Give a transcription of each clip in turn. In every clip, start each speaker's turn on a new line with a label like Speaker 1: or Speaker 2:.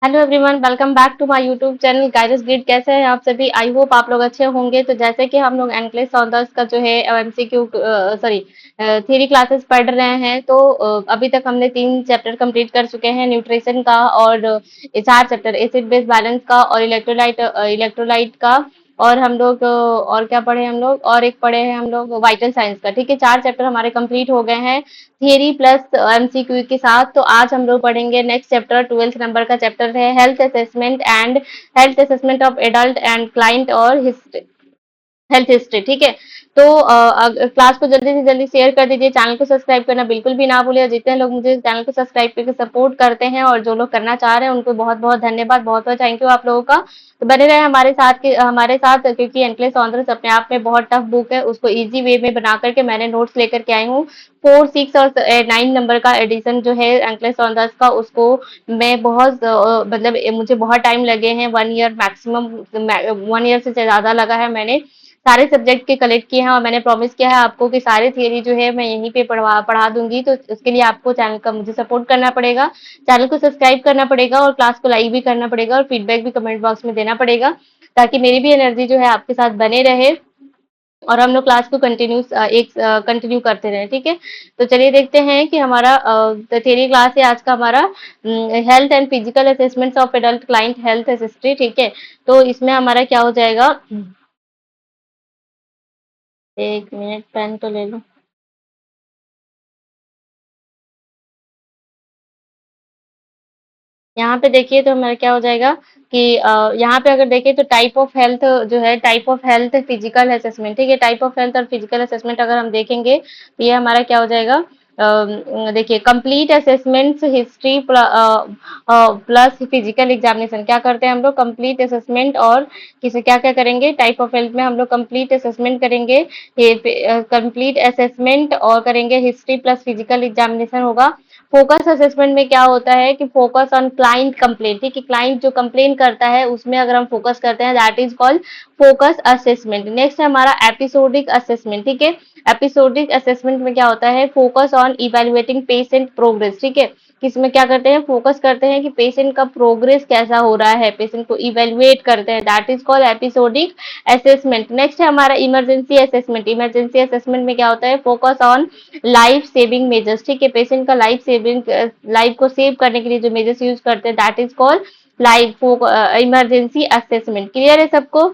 Speaker 1: Hello everyone, welcome back to my YouTube channel guides grid. कैसे हैं आप सभी? आई होप आप लोग अच्छे होंगे। तो जैसे कि हम लोग एनक्लेस ऑनर्स का जो है एमसीक्यू सॉरी थ्योरी क्लासेस पढ़ रहे हैं। तो अभी तक हमने 3 चैप्टर कंप्लीट कर चुके हैं, न्यूट्रिशन का और 4 चैप्टर एसिड बेस बैलेंस का और इलेक्ट्रोलाइट का। और हम लोग और क्या पढ़े हम लोग, और एक पढ़े हैं हम लोग वाइटल साइंस का। ठीक है, 4 चैप्टर हमारे कंप्लीट हो गए हैं थियरी प्लस एमसीक्यू के साथ। तो आज हम लोग पढ़ेंगे नेक्स्ट चैप्टर, 12th नंबर का चैप्टर है health assessment of adult and client और हेल्थ हिस्ट्री। ठीक है, तो क्लास को जल्दी से जल्दी शेयर कर दीजिए। चैनल को सब्सक्राइब करना बिल्कुल भी ना भूलिए। जितने लोग मुझे चैनल को सब्सक्राइब करके सपोर्ट करते हैं और जो लोग करना चाह रहे हैं उनको बहुत बहुत धन्यवाद, बहुत बहुत थैंक यू आप लोगों का। तो बने रहे हमारे साथ क्योंकि एनक्लेस ऑनर्स अपने आप में बहुत टफ बुक है, उसको इजी वे में बना करके मैंने नोट्स लेकर के आई हूँ। 4, 6 और 9 नंबर का एडिशन जो है एंक्लेस ऑनर्स का, उसको मैं बहुत मतलब मुझे बहुत टाइम लगे हैं, 1 ईयर मैक्सिमम, 1 ईयर से ज्यादा लगा है। मैंने सारे सब्जेक्ट के कलेक्ट किए हैं और मैंने प्रॉमिस किया है आपको कि सारे थियरी जो है मैं यहीं पे पढ़ा दूंगी। तो उसके लिए आपको चैनल का मुझे सपोर्ट करना पड़ेगा, चैनल को सब्सक्राइब करना पड़ेगा और क्लास को लाइक भी करना पड़ेगा और फीडबैक भी कमेंट बॉक्स में देना पड़ेगा, ताकि मेरी भी एनर्जी जो है आपके साथ बने रहे और हम लोग क्लास को कंटिन्यू करते रहें। ठीक है, तो चलिए देखते हैं कि हमारा थियरी क्लास है आज का हमारा, health and physical assessments of adult client health history. ठीक है, तो इसमें हमारा क्या हो जाएगा, 1 मिनट पेन तो ले लो। यहाँ पे देखिए तो हमारा क्या हो जाएगा कि यहाँ पे अगर देखिए तो टाइप ऑफ हेल्थ जो है, type of health physical assessment. ठीक है, टाइप ऑफ हेल्थ और फिजिकल असेसमेंट अगर हम देखेंगे तो ये हमारा क्या हो जाएगा। देखिए, complete assessment history plus physical examination. क्या करते हैं हम लोग, कंप्लीट असेसमेंट और किसे क्या क्या करेंगे, टाइप ऑफ हेल्थ में हम लोग कंप्लीट असेसमेंट करेंगे, कंप्लीट असेसमेंट और करेंगे हिस्ट्री प्लस फिजिकल एग्जामिनेशन होगा। फोकस असेसमेंट में क्या होता है कि फोकस ऑन क्लाइंट कंप्लेंट। ठीक है, क्लाइंट जो कंप्लेन करता है उसमें अगर हम फोकस करते हैं, that is called focus assessment. Next है हमारा एपिसोडिक असेसमेंट। ठीक है, एपिसोडिक असेसमेंट में क्या होता है, focus on evaluating patient progress. ठीक है, किसमें क्या करते हैं, फोकस करते हैं कि पेशेंट का प्रोग्रेस कैसा हो रहा है, पेशेंट को इवेलुएट करते हैं, that is called episodic assessment. Next है हमारा इमरजेंसी असेसमेंट। इमरजेंसी असेसमेंट में क्या होता है, focus on life saving measures. ठीक है, पेशेंट का लाइफ को सेव करने के लिए जो मेजर्स यूज करते हैं, that is called life emergency assessment. Clear है सबको?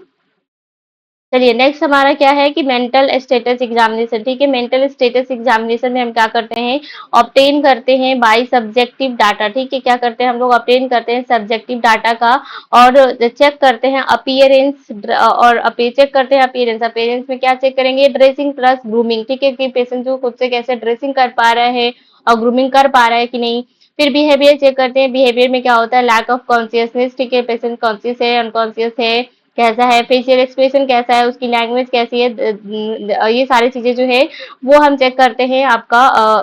Speaker 1: चलिए नेक्स्ट हमारा क्या है कि मेंटल स्टेटस एग्जामिनेशन। ठीक है, मेंटल स्टेटस एग्जामिनेशन में हम क्या करते हैं, ऑब्टेन करते हैं बाय सब्जेक्टिव डाटा। ठीक है, क्या करते हैं हम लोग, ऑब्टेन करते हैं सब्जेक्टिव डाटा का और चेक करते हैं अपीयरेंस और चेक करते हैं अपीयरेंस। अपीयरेंस में क्या चेक करेंगे, ड्रेसिंग प्लस ग्रूमिंग। ठीक है, कि पेशेंट जो खुद से कैसे ड्रेसिंग कर पा रहे हैं और ग्रूमिंग कर पा रहा है कि नहीं। फिर बिहेवियर चेक करते हैं, बिहेवियर में क्या होता है, लैक ऑफ कॉन्शियसनेस। ठीक है, पेशेंट कॉन्शियस है, अनकॉन्शियस है, कैसा है, फेशियल एक्सप्रेशन कैसा है, उसकी लैंग्वेज कैसी है, ये सारी चीजें जो है वो हम चेक करते हैं आपका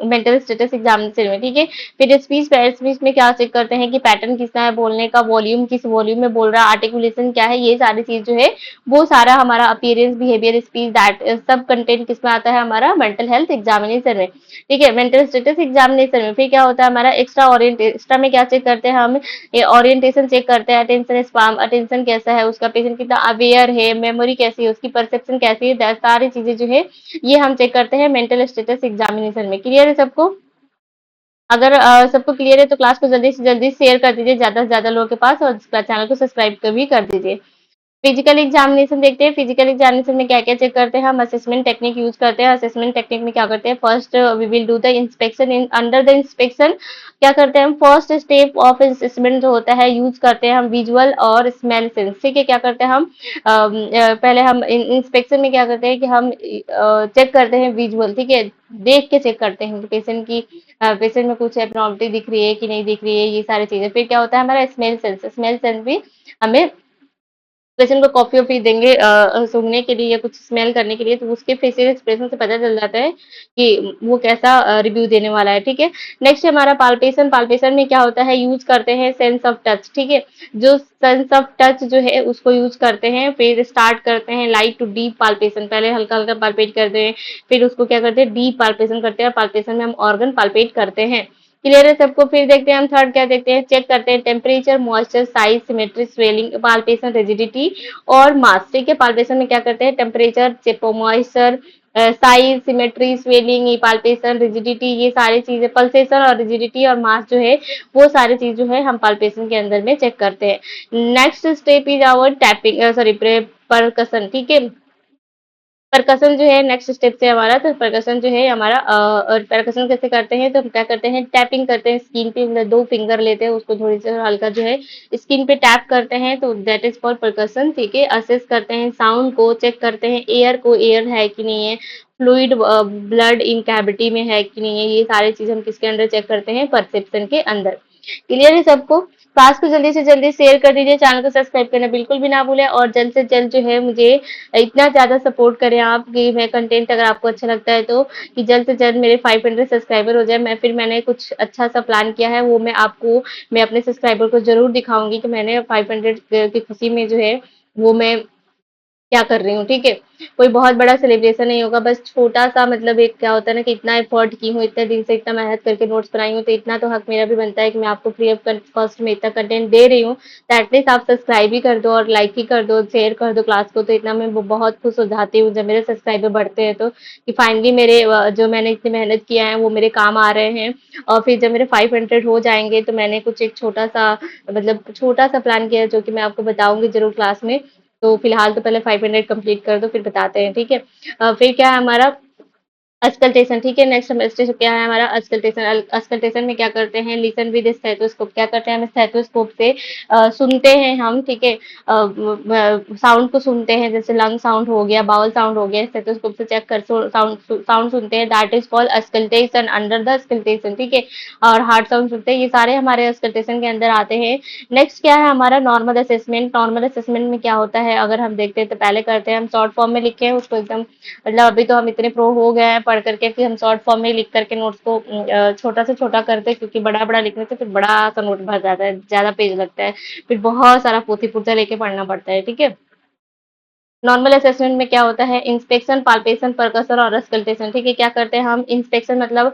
Speaker 1: मेंटल स्टेटस एग्जामिनेशन में। ठीक है, फिर स्पीच में क्या चेक करते हैं कि पैटर्न कितना है बोलने का, वॉल्यूम किस वॉल्यूम में बोल रहा है, आर्टिकुलेशन क्या है, ये सारी चीज जो है वो सारा हमारा अपीयरेंस, बिहेवियर, स्पीच, दैट सब कंटेंट किसमें आता है, हमारा मेंटल हेल्थ एग्जामिनेशन में। ठीक है, मेंटल स्टेटस एग्जामिनेशन में फिर क्या होता है हमारा एक्स्ट्रा में क्या चेक करते हैं हम, ये ओरिएंटेशन चेक करते हैं, अटेंशन स्पैम, अटेंशन कैसा है उसका, पेशेंट कितना अवेयर है, मेमोरी कैसी है उसकी, परसेप्शन कैसी है, सारी चीजें जो है ये हम चेक करते हैं मेंटल स्टेटस एग्जामिनेशन में। क्लियर है सबको? अगर सबको क्लियर है तो क्लास को जल्दी से जल्दी शेयर कर दीजिए ज्यादा से ज्यादा लोगों के पास और चैनल को सब्सक्राइब भी कर दीजिए। फिजिकल एग्जामिनेशन देखते हैं। फिजिकल एग्जामिनेशन में क्या क्या चेक करते हैं हम, असेसमेंट टेक्निक यूज करते हैं। असेसमेंट टेक्निक में क्या करते हैं, first we will do the inspection. In under the inspection क्या करते हैं हम, फर्स्ट स्टेप ऑफ असेसमेंट जो होता है यूज करते हैं हम विजुअल और स्मेल सेंस। ठीक है, क्या करते हैं हम पहले हम इंस्पेक्शन में क्या करते हैं कि हम चेक करते हैं विजुअल। ठीक है, देख के चेक करते हैं पेशेंट की, पेशेंट में कुछ एबनॉर्मलिटी दिख रही है कि नहीं दिख रही है, ये सारी चीजें। फिर क्या होता है हमारा स्मेल सेंस। स्मेल सेंस भी हमें पेशेंट को कॉफी वॉफी देंगे सूंघने के लिए या कुछ स्मेल करने के लिए, तो उसके फेशियल एक्सप्रेशन से पता चल जाता है कि वो कैसा रिव्यू देने वाला है। ठीक है, नेक्स्ट हमारा पाल्पेशन। पाल्पेशन में क्या होता है, यूज करते हैं सेंस ऑफ टच। ठीक है, जो सेंस ऑफ टच जो है उसको यूज करते हैं। फिर स्टार्ट करते हैं लाइट टू डीप पाल्पेशन, पहले हल्का हल्का पाल्पेट करते हैं, फिर उसको क्या करते हैं, डीप पाल्पेशन करते हैं। पाल्पेशन में हम ऑर्गन पाल्पेट करते हैं। क्लियर है सबको। फिर देखते हैं हम थर्ड क्या देखते हैं, चेक करते हैं temperature, moisture, size, symmetry, swelling, palpation, rigidity और मास। ठीक है, पाल्पेशन में क्या करते हैं, temperature, moisture, size, symmetry, swelling, palpation, rigidity, ये सारी चीजें, पल्सेशन और रिजिडिटी और मास जो है वो सारी चीज जो है हम पाल्पेशन के अंदर में चेक करते हैं। Next step is our tapping, sorry percussion. ठीक है, परकसन जो है नेक्स्ट स्टेप से हमारा, तो परकसन जो है हमारा, और परकसन कैसे करते हैं, तो हम क्या करते हैं, टैपिंग करते हैं स्किन पे, मतलब दो फिंगर लेते हैं उसको थोड़ी सी हल्का जो है स्किन पे टैप करते हैं, तो दैट इज फॉर परकसन। ठीक है, असेस करते हैं साउंड को, चेक करते हैं एयर को, एयर है कि नहीं है, फ्लूइड ब्लड इन कैविटी में है कि नहीं है, ये सारी चीज हम किसके अंदर चेक करते हैं, परसेप्शन के अंदर। क्लियर है सबको। क्लास को जल्दी से जल्दी शेयर कर दीजिए, चैनल को सब्सक्राइब करना बिल्कुल भी ना भूलें, और जल्द से जल्द जो है मुझे इतना ज़्यादा सपोर्ट करें आप कि मैं कंटेंट अगर आपको अच्छा लगता है तो, कि जल्द से जल्द मेरे 500 सब्सक्राइबर हो जाए। मैंने कुछ अच्छा सा प्लान किया है, वो मैं अपने सब्सक्राइबर को ज़रूर दिखाऊँगी कि मैंने 500 की खुशी में जो है वो मैं क्या कर रही हूँ। ठीक है, कोई बहुत बड़ा सेलिब्रेशन नहीं होगा, बस छोटा सा, मतलब एक क्या होता है ना कि इतना एफर्ट की हूँ, इतने दिन से इतना मेहनत करके नोट्स बनाई हूँ, तो इतना तो हक मेरा भी बनता है कि मैं आपको फ्री ऑफ कॉस्ट में इतना कंटेंट दे रही हूँ। तो एटलीस्ट आप सब्सक्राइब ही कर दो और लाइक ही कर दो, शेयर कर दो क्लास को, तो इतना मैं बहुत खुश हो जाती हूँ जब मेरे सब्सक्राइबर बढ़ते हैं, तो कि फाइनली मेरे जो मैंने इतनी मेहनत किया है वो मेरे काम आ रहे हैं। और फिर जब मेरे 500 हो जाएंगे तो मैंने कुछ एक छोटा सा, मतलब छोटा सा प्लान किया है, जो कि मैं आपको बताऊंगी जरूर क्लास में। तो फिलहाल तो पहले 500 कंप्लीट कर दो, फिर बताते हैं। ठीक है, फिर क्या है हमारा अस्कल्टेशन। ठीक है, नेक्स्ट सेमेस्टर क्या है हमारा अस्कल्टेशन। अस्कल्टेशन में क्या करते हैं, लिसन विद स्टेथोस्कोप। क्या करते हैं, हम स्टेथोस्कोप से सुनते हैं हम। ठीक है, साउंड को सुनते हैं, जैसे लंग साउंड हो गया, बाउल साउंड हो गया, स्टेथोस्कोप से चेक कर साउंड साउंड सुनते हैं, that is called auscultation, under the auscultation. ठीक है, और हार्ट साउंड सुनते हैं, ये सारे हमारे अस्कल्टेशन के अंदर आते हैं। नेक्स्ट क्या है हमारा नॉर्मल असेसमेंट। नॉर्मल असेसमेंट में क्या होता है, अगर हम देखते हैं तो पहले करते हैं हम शॉर्ट फॉर्म में लिखे हैं उसको एकदम, मतलब अभी तो हम इतने प्रो हो गए हैं पढ़ करके कि हम शॉर्ट फॉर्म में लिख करके नोट्स को छोटा से छोटा करते हैं, क्योंकि बड़ा बड़ा लिखने से फिर बड़ा सा नोट भर जाता है, ज्यादा पेज लगता है, फिर बहुत सारा पोथी पुर्जा लेके पढ़ना पड़ता है। ठीक है, नॉर्मल असेसमेंट में क्या होता है, इंस्पेक्शन, पाल्पेशन, परकसन और अस्कल्टेशन। ठीक है, क्या करते हैं हम, इंस्पेक्शन मतलब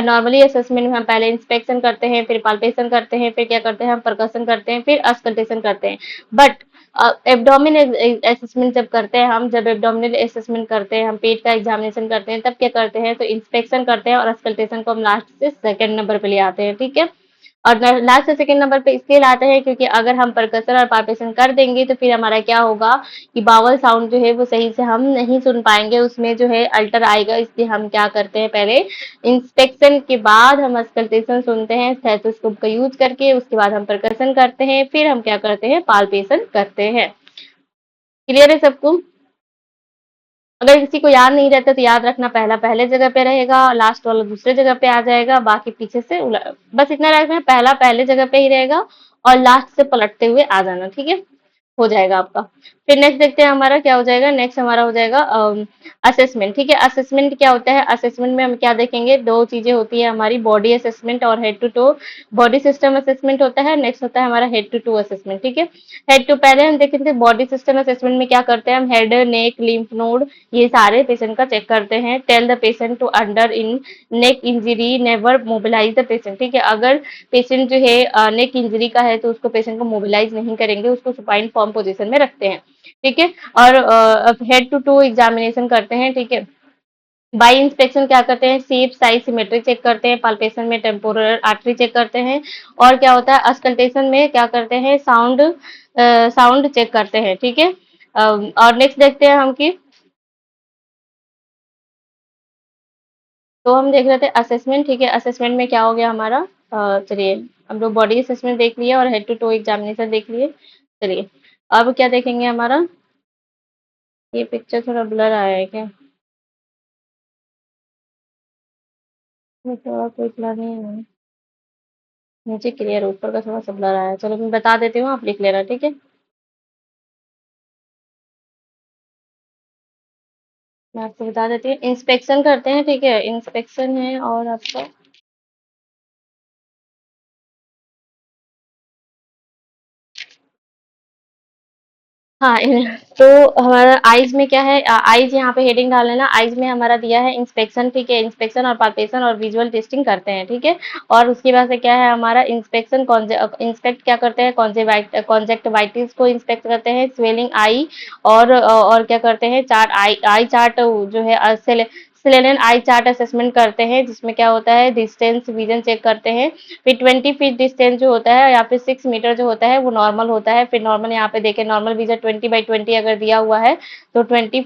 Speaker 1: नॉर्मली असेसमेंट में हम पहले इंस्पेक्शन करते हैं, फिर पाल्पेशन करते हैं, फिर क्या करते हैं हम परकसन करते हैं, फिर अस्कल्टेशन करते हैं। बट एब्डोमिनल असेसमेंट जब करते हैं हम, जब एब्डोमिनल असेसमेंट करते हैं हम, पेट का एग्जामिनेशन करते हैं, तब क्या करते हैं, तो इंस्पेक्शन करते हैं और अस्कल्टेशन को हम लास्ट से सेकंड नंबर पे ले आते हैं। ठीक है, और लास्ट से सेकंड नंबर पे इसलिए लाते हैं क्योंकि अगर हम परकसन और पाल्पेशन कर देंगे तो फिर हमारा क्या होगा कि बावल साउंड जो है वो सही से हम नहीं सुन पाएंगे, उसमें जो है अल्टर आएगा, इसलिए हम क्या करते हैं, पहले इंस्पेक्शन के बाद हम अस्कल्टेशन सुनते हैं स्टेथोस्कोप का यूज करके, उसके बाद हम परकसन करते हैं, फिर हम क्या करते हैं, पाल्पेशन करते हैं। क्लियर है सबको। अगर किसी को याद नहीं रहता तो याद रखना, पहला पहले जगह पे रहेगा, लास्ट वाला दूसरे जगह पे आ जाएगा, बाकी पीछे से बस इतना रखना, पहला पहले जगह पे ही रहेगा और लास्ट से पलटते हुए आ जाना। ठीक है, हो जाएगा आपका। फिर नेक्स्ट देखते हैं हमारा क्या हो जाएगा, नेक्स्ट हमारा हो जाएगा असेसमेंट। ठीक है, असेसमेंट क्या होता है, असेसमेंट में हम क्या देखेंगे, दो चीजें होती है हमारी, बॉडी असेसमेंट और head to toe body system assessment होता है, नेक्स्ट होता है हमारा हेड टू टो असेसमेंट। ठीक है, हेड टू पहले हम देखेंगे बॉडी सिस्टम असेसमेंट में क्या करते हैं हम, हेड, नेक, लिम्फ नोड, ये सारे पेशेंट का चेक करते हैं। Tell the patient to under in neck injury never mobilize the patient. ठीक है, अगर पेशेंट जो है नेक इंजरी का है तो उसको पेशेंट को मोबिलाइज नहीं करेंगे, उसको सुपाइन फॉर्म पोजीशन में रखते हैं। ठीक है, और हेड टू टू एग्जामिनेशन करते हैं। ठीक है, बाई इंस्पेक्शन क्या करते हैं, शेप, साइज, सिमेट्री चेक करते हैं, पाल्पेशन में टेम्पोरल आर्टरी चेक करते हैं, और क्या होता है अस्कल्टेशन में क्या करते हैं, साउंड साउंड चेक करते हैं। ठीक है, और नेक्स्ट देखते हैं हम कि, तो हम देख रहे थे असेसमेंट। ठीक है, असेसमेंट में क्या हो गया हमारा, चलिए हम लोग बॉडी असेसमेंट देख लिए और हेड टू टो एग्जामिनेशन देख लिए। चलिए अब क्या देखेंगे हमारा, ये पिक्चर थोड़ा ब्लर आया है क्या, ये थोड़ा कोई ब्लर नहीं है, नीचे क्लियर, ऊपर का थोड़ा सा ब्लर आया है। चलो मैं बता देती हूँ, आप लिख लेना। ठीक है, मैं आपको बता देती हूँ, इंस्पेक्शन करते हैं। ठीक है, इंस्पेक्शन है और आपका, हाँ, तो हमारा आइज में क्या है, आइज यहाँ पे हेडिंग डाल लेना। आइज में हमारा दिया है इंस्पेक्शन, ठीक है, इंस्पेक्शन और पाल्पेशन और विजुअल टेस्टिंग करते हैं, ठीक है। और उसके बाद से क्या है हमारा इंस्पेक्शन, इंस्पेक्ट क्या करते हैं, कॉन्जेक्टिवाइटिस को इंस्पेक्ट करते हैं, स्वेलिंग आई, और क्या करते हैं, चार्ट आई आई चार्ट जो है, सेलेनियन आई चार्ट असेसमेंट करते हैं, जिसमें क्या होता है डिस्टेंस विजन चेक करते हैं। फिर 20 फीट डिस्टेंस जो होता है या फिर 6 मीटर जो होता है वो नॉर्मल होता है। फिर नॉर्मल यहाँ पे देखें, नॉर्मल विजन 20 बाई 20 अगर दिया हुआ है तो 20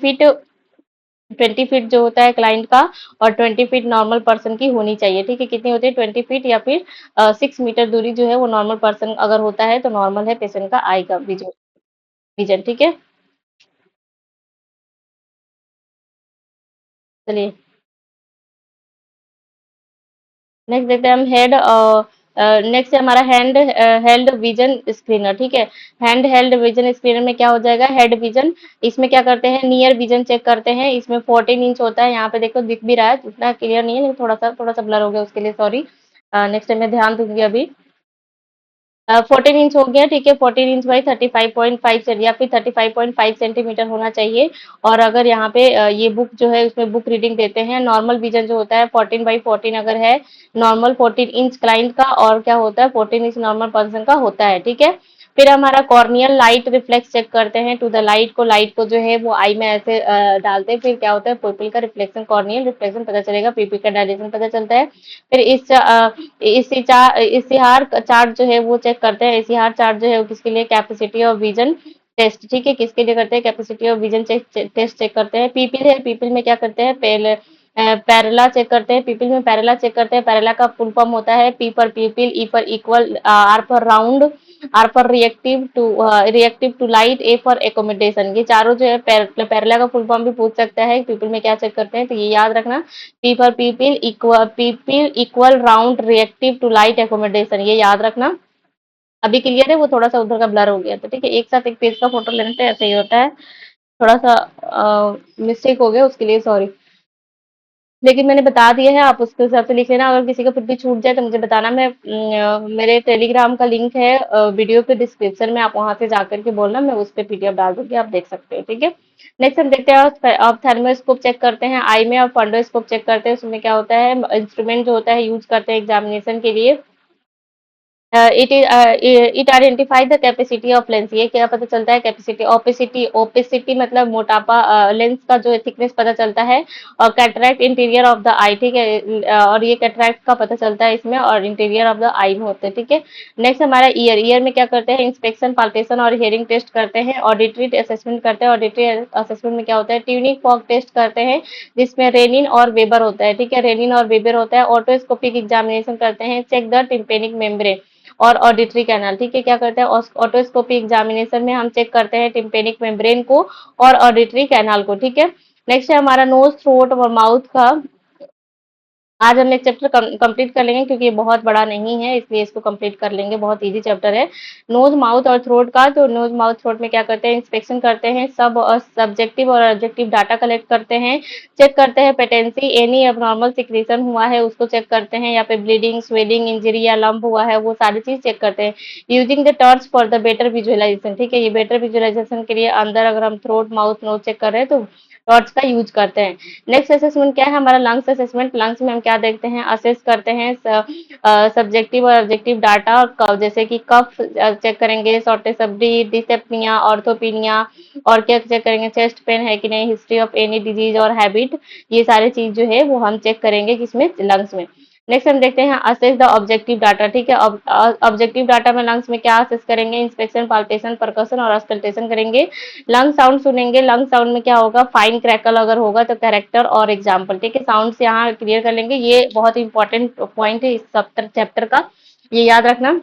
Speaker 1: फीट जो होता है क्लाइंट का, और 20 फीट नॉर्मल पर्सन की होनी चाहिए, ठीक है। कितनी होती है, 20 फीट, या फिर 6 मीटर दूरी जो है वो नॉर्मल पर्सन अगर होता है तो नॉर्मल है पेशेंट का आई का विजन, विजन, ठीक है। चलिए नेक्स्ट देखते हैं हम हेड, नेक्स्ट है हमारा हैंड हेल्ड विजन स्क्रीनर, ठीक है। हैंड हेल्ड विजन स्क्रीनर में क्या हो जाएगा, हेड विजन। इसमें क्या करते हैं, नियर विजन चेक करते हैं। इसमें 14 इंच होता है, यहाँ पे देखो दिख भी रहा है, उतना क्लियर नहीं है लेकिन थोड़ा सा ब्लर हो गया, उसके लिए सॉरी। नेक्स्ट टाइम मैं ध्यान दूंगी अभी। 14 इंच हो गया, ठीक है। 14 इंच बाई 35.5 या फिर 35.5 सेंटीमीटर होना चाहिए। और अगर यहाँ पे ये बुक जो है उसमें बुक रीडिंग देते हैं, नॉर्मल विजन जो होता है 14 बाई 14 अगर है, नॉर्मल 14 इंच क्लाइंट का, और क्या होता है 14 इंच नॉर्मल पर्सन का होता है, ठीक है। फिर हमारा कॉर्नियल लाइट रिफ्लेक्स चेक करते हैं, टू द लाइट को जो है वो आई में ऐसे डालते हैं, फिर क्या होता है पुपिल का रिफ्लेक्शन, कॉर्नियल रिफ्लेक्शन पता चलेगा, पीपी का डायलेशन पता चलता है। फिर इसिहार चार्ट जो है वो चेक करते हैं। इसिहार चार्ट जो है वो किसके लिए, कैपेसिटी ऑफ विजन टेस्ट, ठीक है, किसके लिए करते हैं, capacity of vision test check करते हैं। पीपल है, पीपल में क्या करते हैं, पहले पैरेला चेक करते हैं। पीपल में पैरेला चेक करते हैं। पैरेला का फुल फॉर्म होता है पी पर पीपल, ई पर इक्वल, आर पर राउंड, आर पर reactive to light, A for accommodation. ये चारों जो है पैरेला का फुल फॉर्म भी पूछ सकता है, पीपल में क्या चेक करते हैं, तो ये याद रखना। P for people equal round reactive to light accommodation, ये याद रखना। अभी क्लियर है, वो थोड़ा सा उधर का ब्लर हो गया था, ठीक है। एक साथ एक पेज का फोटो लेने से ऐसे ही होता है, थोड़ा सा मिस्टेक हो गया, उसके लिए सॉरी। लेकिन मैंने बता दिया है, आप उसके हिसाब से लिख लेना। अगर किसी का फिर भी छूट जाए तो मुझे बताना। मेरे टेलीग्राम का लिंक है वीडियो के डिस्क्रिप्शन में, आप वहां से जाकर के बोलना, मैं उस पर पीडीएफ डाल दूंगी, आप देख सकते हैं, ठीक है। नेक्स्ट हम देखते हैं, आप थर्मोस्कोप चेक करते हैं आई में, और फंडोस्कोप चेक करते हैं। उसमें क्या होता है, इंस्ट्रूमेंट जो होता है यूज करते हैं एग्जामिनेशन के लिए। It identify the capacity of lens, ये क्या पता चलता है, कैपेसिटी, ओपेसिटी, ओपेसिटी मतलब मोटापा, लेंस का जो थिकनेस पता चलता है। और कैटरैक्ट इंटीरियर ऑफ द आई, ठीक है, और ये कैटरैक्ट का पता चलता है इसमें, और इंटीरियर ऑफ द आई में होते हैं, ठीक है। नेक्स्ट हमारा ईयर, ईयर में क्या करते हैं, इंस्पेक्शन, पाल्पेशन और हियरिंग टेस्ट करते हैं। ऑडिटरी असेसमेंट करते हैं। ऑडिटरी असेसमेंट में क्या होता है, ट्यूनिंग फॉग टेस्ट करते हैं, जिसमें रेनिन और वेबर होता है, ठीक है, रेनिन और वेबर होता है। ऑटोस्कोपिक एग्जामिनेशन करते हैं, चेक द टिम्पेनिक मेम्ब्रेन और ऑडिटरी कैनाल, ठीक है, क्या करते हैं, ऑटोस्कोपी एग्जामिनेशन में हम चेक करते हैं टिम्पेनिक मेम्ब्रेन को और ऑडिटरी कैनाल को, ठीक है। नेक्स्ट है हमारा नोज, थ्रोट और माउथ का। आज हम एक चैप्टर कंप्लीट कर लेंगे, क्योंकि ये बहुत बड़ा नहीं है, इसलिए इसको कंप्लीट कर लेंगे, बहुत इजी चैप्टर है। नोज, माउथ और थ्रोट का, तो नोज, माउथ, थ्रोट में क्या करते हैं, इंस्पेक्शन करते हैं, सब सब्जेक्टिव और ऑब्जेक्टिव डाटा कलेक्ट करते हैं, चेक करते हैं पेटेंसी, एनी एबनॉर्मल सिक्रीशन हुआ है उसको चेक करते हैं, या फिर ब्लीडिंग, स्वेलिंग, इंजरी या लंप हुआ है, वो सारी चीज चेक करते हैं। यूजिंग द टर्च फॉर द बेटर विजुअलाइजेशन, ठीक है, ये बेटर विजुअलाइजेशन के लिए अंदर अगर हम थ्रोट, माउथ, नोज चेक कर रहे हैं तो टॉर्च का यूज करते हैं। नेक्स्ट असेसमेंट क्या है हमारा, लंग्स असेसमेंट। लंग्स में हम क्या देखते हैं, असेस करते हैं सब्जेक्टिव और ऑब्जेक्टिव डाटा, जैसे कि कफ चेक करेंगे, शॉर्टेज ऑफ ब्रीथ, डिस्टेपनिया, ऑर्थोपिनिया, और क्या चेक करेंगे, चेस्ट पेन है कि नहीं, हिस्ट्री ऑफ एनी डिजीज और हैबिट, ये सारी चीज जो है वो हम चेक करेंगे किसमें, लंग्स में। नेक्स्ट हम देखते हैं असेस द ऑब्जेक्टिव डाटा, ठीक है। ऑब्जेक्टिव डाटा में लंग्स में क्या असेस करेंगे, इंस्पेक्शन, पाल्पेशन, परकशन और ऑस्कल्टेशन करेंगे। लंग साउंड सुनेंगे, लंग साउंड में क्या होगा, फाइन क्रैकल अगर होगा तो कैरेक्टर और एग्जाम्पल, ठीक है, साउंड से यहाँ क्लियर कर लेंगे। ये बहुत इंपॉर्टेंट पॉइंट है इस चैप्टर का, ये याद रखना।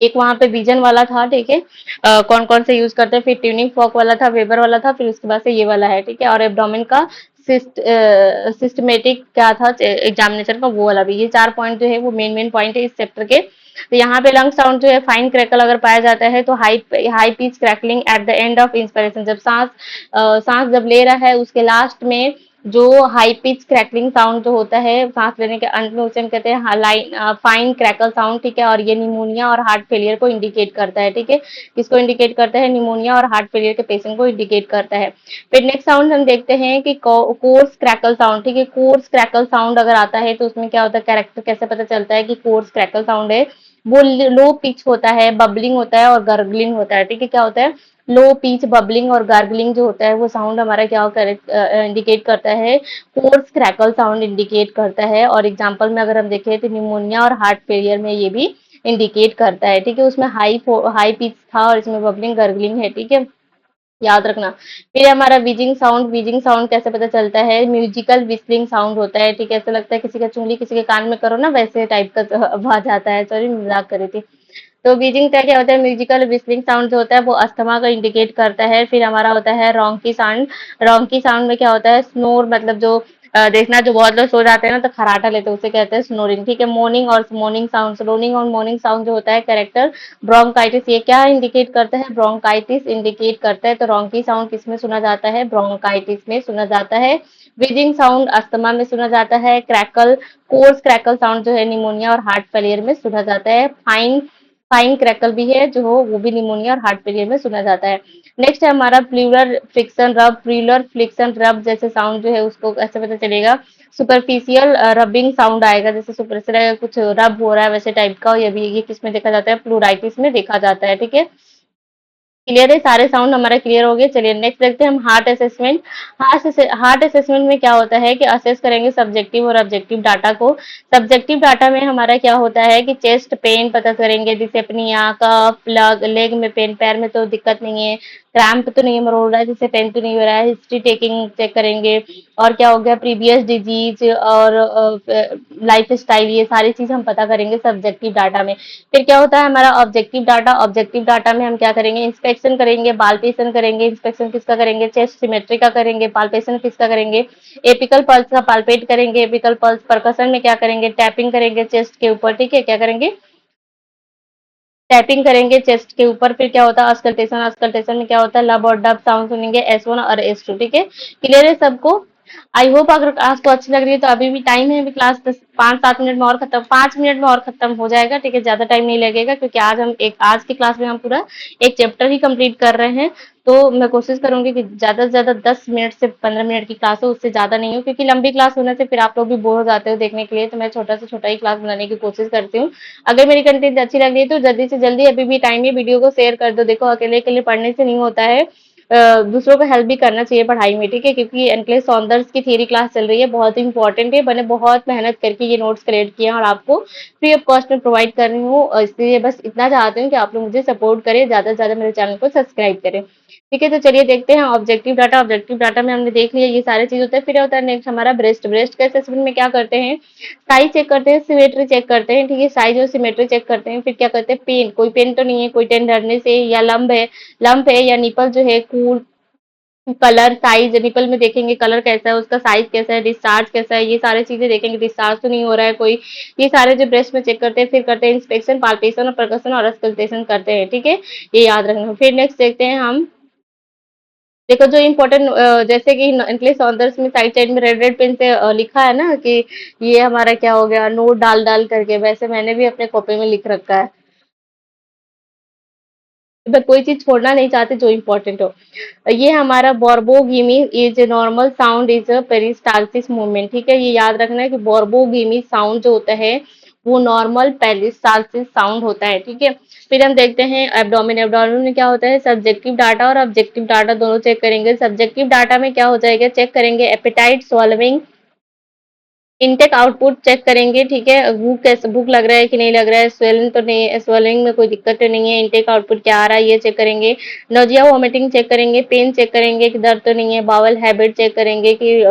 Speaker 1: एक वहां पे विजन वाला था, ठीक है, कौन कौन से यूज करते हैं, फिर ट्यूनिंग फॉक वाला था, वेबर वाला था, फिर उसके बाद से ये वाला है, ठीक है, और एब्डोमेन का सिस्टमेटिक क्या था एग्जामिनेशन का, वो वाला भी। ये 4 पॉइंट जो है वो मेन पॉइंट है इस चैप्टर के। तो यहाँ पे लंग साउंड जो है, फाइन क्रैकल अगर पाया जाता है तो high high pitch crackling at the end of inspiration, जब सांस जब ले रहा है उसके लास्ट में जो हाई पिच क्रैकलिंग साउंड जो होता है सांस लेने के अंत में, उसे हम कहते हैं लाइन फाइन क्रैकल साउंड, ठीक है। और ये निमोनिया और हार्ट फेलियर को इंडिकेट करता है, ठीक है। किसको इंडिकेट करता है? निमोनिया और हार्ट फेलियर के पेशेंट को इंडिकेट करता है। फिर नेक्स्ट साउंड हम देखते हैं कि कोर्स क्रैकल साउंड, ठीक है। कोर्स क्रैकल साउंड अगर आता है तो उसमें क्या होता है, कैरेक्टर कैसे पता चलता है कि कोर्स क्रैकल साउंड है? वो लो पिच होता है, बबलिंग होता है और गर्गलिंग होता है, ठीक है। क्या होता है? लो पिच, बबलिंग और गार्गलिंग जो होता है वो साउंड हमारा क्या इंडिकेट करता है? कोर्स क्रैकल साउंड इंडिकेट करता है। और एग्जांपल में अगर हम देखें तो निमोनिया और हार्ट फेलियर में ये भी इंडिकेट करता है, ठीक है। उसमें हाई हाई पिच था और इसमें बबलिंग गर्गलिंग है, ठीक है। याद रखना। फिर हमारा बीजिंग साउंड, बीजिंग साउंड कैसे पता चलता है? म्यूजिकल विस्लिंग साउंड होता है, ठीक है। ऐसा लगता है किसी का चुंगली किसी के कान में करो ना, वैसे टाइप का आवाज आता है। सॉरी, मजाक कर रही थी। तो बीजिंग का क्या होता है? म्यूजिकल विस्लिंग साउंड जो होता है वो अस्थमा का इंडिकेट करता है। फिर हमारा होता है रोंकी साउंड। रोंकी साउंड में क्या होता है? स्नोर, मतलब जो देखना, जो बहुत लोग सो जाते हैं ना तो खराटा लेते हैं, उसे कहते हैं स्नोरिंग, ठीक है। मॉर्निंग और मॉर्निंग साउंड, स्लोनिंग और मॉर्निंग साउंड जो होता है कैरेक्टर ब्रोंकाइटिस, ये क्या इंडिकेट करता है? ब्रोंकाइटिस इंडिकेट करता है। तो रोंकी साउंड किसमें सुना जाता है? ब्रोंकाइटिस में सुना जाता है। विजिंग साउंड अस्थमा में सुना जाता है। क्रैकल, कोर्स क्रैकल साउंड जो है निमोनिया और हार्ट फेलियर में सुना जाता है। फाइन फाइन क्रैकल भी है जो हो, वो भी निमोनिया और हार्ट फेलियर में सुना जाता है। नेक्स्ट है हमारा प्लूरल फ्रिक्शन रब। प्लूरल फ्रिक्शन रब जैसे साउंड जो है उसको कैसे पता चलेगा? सुपरफिशियल रबिंग साउंड आएगा, जैसे सुपरफिशियल कुछ रब हो रहा है वैसे टाइप का। ये किस में देखा जाता है? प्लूराइटिस में देखा जाता है, ठीक है। क्लियर है? सारे साउंड हमारा क्लियर हो गए। चलिए नेक्स्ट देखते हैं हम हार्ट असेसमेंट। हार्ट असेसमेंट में क्या होता है कि असेस करेंगे सब्जेक्टिव और ऑब्जेक्टिव डाटा को। सब्जेक्टिव डाटा में हमारा क्या होता है कि चेस्ट पेन पता करेंगे, डिसेपनिया, कफ, लेग में पेन, पैर में तो दिक्कत नहीं है, क्रैम्प तो नहीं मरोड़ रहा है, जिससे पेन तो नहीं हो रहा है, हिस्ट्री टेकिंग चेक करेंगे। और क्या हो गया? प्रीवियस डिजीज और लाइफ स्टाइल, ये सारी चीज हम पता करेंगे सब्जेक्टिव डाटा में। फिर क्या होता है हमारा ऑब्जेक्टिव डाटा? ऑब्जेक्टिव डाटा में हम क्या करेंगे? इंस्पेक्शन करेंगे, पाल्पेशन करेंगे। इंस्पेक्शन किसका करेंगे? चेस्ट सिमेट्री का करेंगे। पाल्पेशन किसका करेंगे? एपिकल पल्स का पाल्पेट करेंगे। एपिकल पल्स परकशन में क्या करेंगे? टैपिंग करेंगे चेस्ट के ऊपर, ठीक है। क्या करेंगे? टैपिंग करेंगे चेस्ट के ऊपर। फिर क्या होता है? अस्कल्टेशन। अस्कल्टेशन में क्या होता है? लब और डब साउंड सुनेंगे, S1 और S2, ठीक है। क्लियर है सबको? आई होप अगर क्लास को अच्छी लग रही है तो अभी भी टाइम है, अभी क्लास 5-7 मिनट में और खत्म, 5 मिनट में और खत्म हो जाएगा, ठीक है। ज्यादा टाइम नहीं लगेगा क्योंकि आज की क्लास में हम पूरा एक चैप्टर ही कंप्लीट कर रहे हैं। तो मैं कोशिश करूंगी कि ज्यादा से ज्यादा 10 मिनट से 15 मिनट की क्लास हो, उससे ज्यादा नहीं हो, क्योंकि लंबी क्लास होने से फिर आप लोग भी बोर हो जाते हो देखने के लिए। तो मैं छोटा से छोटा ही क्लास बनाने की कोशिश करती हूँ। अगर मेरी कंटेंट अच्छी लग रही है तो जल्दी से जल्दी, अभी भी टाइम है, वीडियो को शेयर कर दो। देखो अकेले अकेले पढ़ने से नहीं होता है, दूसरों को हेल्प भी करना चाहिए पढ़ाई में, ठीक है। क्योंकि एनक्लेस सॉन्डर्स की थ्योरी क्लास चल रही है, बहुत इंपॉर्टेंट है। मैंने बहुत मेहनत करके ये नोट्स कलेक्ट किए हैं और आपको फ्री ऑफ कॉस्ट में प्रोवाइड कर रही हूँ, और इसलिए बस इतना चाहती हूँ कि आप लोग मुझे सपोर्ट करें, ज्यादा से ज्यादा मेरे चैनल को सब्सक्राइब करें, ठीक है। तो चलिए देखते हैं ऑब्जेक्टिव डाटा। ऑब्जेक्टिव डाटा में हमने देख लिया ये सारी चीज होता है। फिर होता है नेक्स्ट हमारा ब्रेस्ट। ब्रेस्ट के असेसमेंट में क्या करते हैं? साइज चेक करते हैं, सिमेट्री चेक करते हैं, ठीक है। साइज और सिमेट्री चेक करते हैं। फिर क्या करते हैं? पेन, कोई पेन तो नहीं है, कोई टेंडरनेस है या लंप है या निपल जो है कूल, कलर, साइज, निपल में देखेंगे कलर कैसा है, उसका साइज कैसा है, डिस्चार्ज कैसा है, ये सारी चीजें देखेंगे। डिस्चार्ज तो नहीं हो रहा है कोई, ये सारे जो ब्रेस्ट में चेक करते हैं। फिर करते हैं इंस्पेक्शन, पाल्पेशन और परकशन और अस्कल्टेशन करते हैं, ठीक है। ये याद रखना। फिर नेक्स्ट देखते हैं हम, देखो जो इम्पोर्टेंट, जैसे कि इंग्लिश ऑनर्स में साइड साइड में रेड रेड पेन से लिखा है ना कि ये हमारा क्या हो गया, नोट डाल डाल करके, वैसे मैंने भी अपने कॉपी में लिख रखा है। मैं कोई चीज छोड़ना नहीं चाहती जो इम्पोर्टेंट हो। ये हमारा borborygmi is normal sound is a peristalsis movement, ठीक है। ये याद रखना है कि बोर्बोगीमी साउंड जो होता है वो नॉर्मल पेरिस्टालसिस साउंड होता है, ठीक है। फिर हम देखते हैं एब्डोमेन। एब्डोमेन में क्या होता है? सब्जेक्टिव डाटा और ऑब्जेक्टिव डाटा दोनों चेक करेंगे। सब्जेक्टिव डाटा में क्या हो जाएगा? चेक करेंगे एपेटाइट, स्वॉलविंग, इनटेक, आउटपुट चेक करेंगे, ठीक है। भूख कैसे, भूख लग रहा है कि नहीं लग रहा है, स्वेलिंग तो नहीं है, स्वेलिंग में कोई दिक्कत तो नहीं है, इनटेक आउटपुट क्या आ रहा है ये चेक करेंगे। नोजिया वोमिटिंग चेक करेंगे, पेन चेक करेंगे कि दर्द तो नहीं है, बावल हैबिट चेक करेंगे कि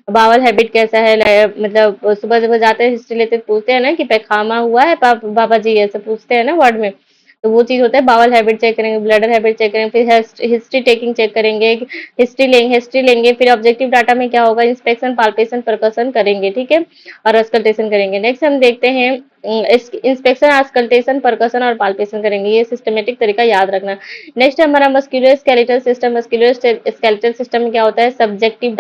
Speaker 1: बावल हैबिट कैसा है, मतलब सुबह सुबह जाते हैं हिस्ट्री लेते पूछते हैं ना कि पैखाना हुआ है बाबा जी, ऐसे पूछते हैं ना वार्ड में। तो वो चीज होता है, बाउल हैबिट चेक करेंगे, ब्लडर हैबिट चेक करेंगे, फिर हिस्ट्री टेकिंग चेक करेंगे, हिस्ट्री लेंगे, फिर ऑब्जेक्टिव डाटा में क्या होगा, इंस्पेक्शन, पाल्पेशन, परकशन करेंगे, ठीक है, और अस्कल्टेशन करेंगे। नेक्स्ट हम देखते हैं इंस्पेक्शन, अस्कल्टेशन, परकशन और पाल्पेशन करेंगे, ये सिस्टमेटिक तरीका याद रखना। नेक्स्ट हमारा muscular skeletal system, muscular skeletal system में क्या होता है, सब्जेक्टिव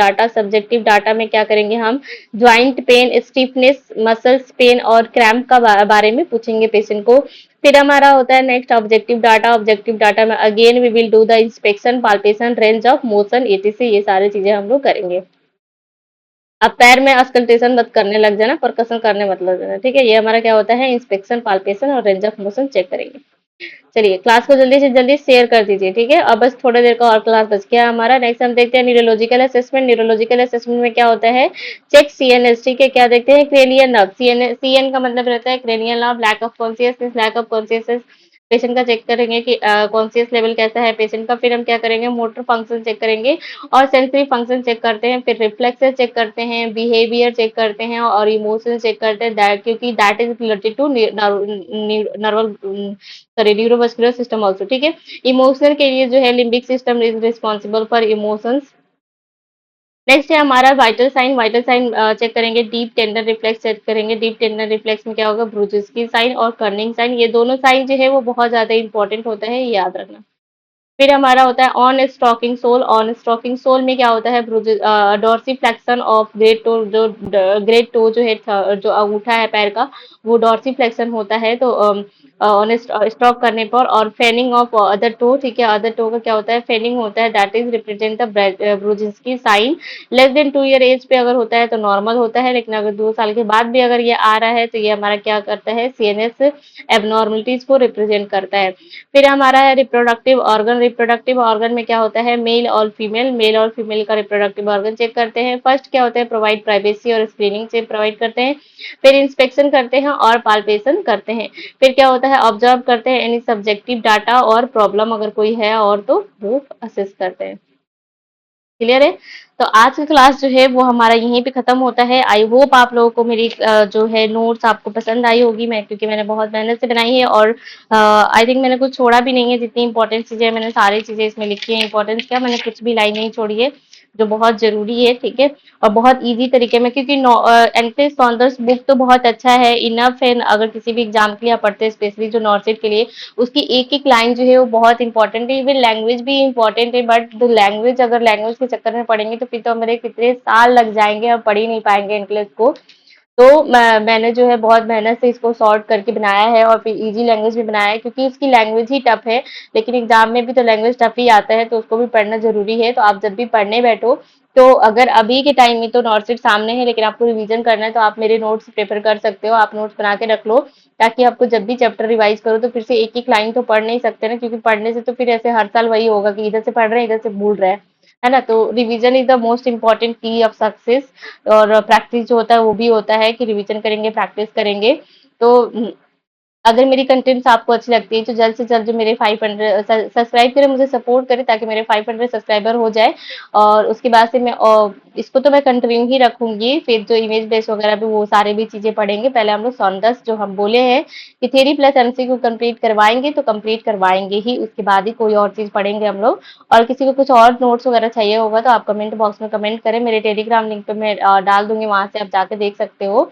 Speaker 1: डाटा में क्या करेंगे हम, joint pain, stiffness, muscles pain और क्रैम्प का बारे में पूछेंगे पेशेंट को। फिर हमारा होता है नेक्स्ट ऑब्जेक्टिव डाटा में again we will do the inspection, palpation, range of motion, etc, ये सारी चीजें हम लोग करेंगे। अब पैर में अस्कल्टेशन मत करने लग जाना, परकशन करने मत लग जाना, ठीक है। ये हमारा क्या होता है, इंस्पेक्शन, पाल्पेशन और रेंज ऑफ मोशन चेक करेंगे। चलिए क्लास को जल्दी से जल्दी शेयर कर दीजिए, ठीक है। अब बस थोड़ा देर का और क्लास बच गया हमारा। नेक्स्ट हम देखते हैं न्यूरोलॉजिकल असेसमेंट। न्यूरोलॉजिकल असेसमेंट में क्या होता है, चेक सीएनएस, ठीक है। क्या देखते हैं, क्रेनियल नर्व, सीएन का मतलब रहता है cranial nerve, lack of consciousness, patient का चेक करेंगे कि कॉन्शियस लेवल कैसा है पेशेंट का। फिर हम क्या करेंगे, मोटर फंक्शन चेक करेंगे और सेंसरी फंक्शन चेक करते हैं, फिर रिफ्लेक्सेस चेक करते हैं, बिहेवियर चेक करते हैं और इमोशन चेक करते हैं, क्योंकि that is related to neural, sorry, neuromuscular system also, ठीक है। इमोशनल के लिए जो है limbic system is responsible for emotions. Next है हमारा वाइटल साइन चेक करेंगे, डीप टेंडर रिफ्लेक्स चेक करेंगे। डीप टेंडर रिफ्लेक्स में क्या होगा, ब्रूजेस साइन और कर्निंग साइन, ये दोनों साइन जो है वो बहुत ज्यादा इंपॉर्टेंट होता है, ये याद रखना। फिर हमारा होता है ऑन स्टॉकिंग सोल में क्या होता है, dorsiflexion of great toe जो है, जो अंगूठा है पैर का, वो डॉर्सी फ्लेक्शन होता है, तो ऑन स्टॉक करने पर। और फेनिंग ऑफ अदर टो, ठीक है, अदर टो का क्या होता है, फेनिंग होता है, that is represent the Brudzinski sign. Less than 2 year age पे अगर होता है तो नॉर्मल होता है, लेकिन अगर 2 साल के बाद भी अगर ये आ रहा है तो ये हमारा क्या करता है, सीएनएस एबनॉर्मलिटीज को रिप्रेजेंट करता है। फिर हमारा है रिप्रोडक्टिव ऑर्गन में क्या होता है, मेल और फीमेल का रिप्रोडक्टिव ऑर्गन चेक करते हैं। फर्स्ट क्या होता है, प्रोवाइड प्राइवेसी और स्क्रीनिंग से प्रोवाइड करते हैं। फिर इंस्पेक्शन करते हैं और पाल्पेशन करते हैं। फिर क्या होता है, ऑब्जर्व करते हैं एनी सब्जेक्टिव डाटा और प्रॉब्लम अगर कोई है और तो वो असेस करते हैं। क्लियर है। तो आज की क्लास जो है वो हमारा यहीं पे खत्म होता है। आई होप आप लोगों को मेरी जो है नोट्स आपको पसंद आई होगी, मैं क्योंकि मैंने बहुत मेहनत से बनाई है और आई थिंक मैंने कुछ छोड़ा भी नहीं है। जितनी इंपॉर्टेंट चीजें हैं मैंने सारी चीजें इसमें लिखी है। इंपॉर्टेंस क्या, मैंने कुछ भी लाइन नहीं छोड़ी है जो बहुत जरूरी है, ठीक है। और बहुत इजी तरीके में, क्योंकि एंट्री सॉन्डर्स बुक तो बहुत अच्छा है, इनफ है। अगर किसी भी एग्जाम के लिए आप पढ़ते हैं, स्पेशली जो नॉर्सेट के लिए, उसकी एक एक लाइन जो है वो बहुत इंपॉर्टेंट है। इवन लैंग्वेज भी इंपॉर्टेंट है, बट द लैंग्वेज, अगर लैंग्वेज के चक्कर में पढ़ेंगे तो फिर तो हमारे कितने साल लग जाएंगे, हम पढ़ ही नहीं पाएंगे इंग्लिश को। तो मैंने जो है बहुत मेहनत से इसको सॉर्ट करके बनाया है और फिर इजी लैंग्वेज में बनाया है, क्योंकि उसकी लैंग्वेज ही टफ है। लेकिन एग्जाम में भी तो लैंग्वेज टफ ही आता है, तो उसको भी पढ़ना जरूरी है। तो आप जब भी पढ़ने बैठो, तो अगर अभी के टाइम में तो नॉट सामने है, लेकिन आपको रिवीजन करना है, तो आप मेरे नोट्स प्रेफर कर सकते हो। आप नोट्स बना के रख लो, ताकि आपको जब भी चैप्टर रिवाइज करो तो फिर से एक एक लाइन तो पढ़ नहीं सकते ना, क्योंकि पढ़ने से तो फिर ऐसे हर साल वही होगा कि इधर से पढ़ रहे हैं, इधर से भूल रहे हैं, है ना। तो revision is the most important की ऑफ सक्सेस। और प्रैक्टिस जो होता है वो भी होता है कि रिवीजन करेंगे, प्रैक्टिस करेंगे। तो अगर मेरी कंटेंट्स आपको अच्छी लगती है तो जल्द से जल्द जो मेरे 500 सब्सक्राइब करें, मुझे सपोर्ट करें, ताकि मेरे 500 सब्सक्राइबर हो जाए। और उसके बाद से मैं इसको तो मैं कंटिन्यू ही रखूंगी। फिर जो इमेज बेस वगैरह भी, वो सारे भी चीजें पढ़ेंगे। पहले हम लोग 110 जो हम बोले हैं कि थ्योरी प्लस एमसीक्यू कंप्लीट करवाएंगे, तो कंप्लीट करवाएंगे ही, उसके बाद ही कोई और चीज पढ़ेंगे हम लोग। और किसी को कुछ और नोट्स वगैरह चाहिए होगा तो आप कमेंट बॉक्स में कमेंट करें, मेरे टेलीग्राम लिंक पे मैं डाल दूंगी, वहां से आप जाके देख सकते हो।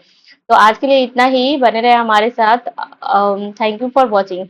Speaker 1: तो आज के लिए इतना ही, बने रहे हमारे साथ। Thank you for watching.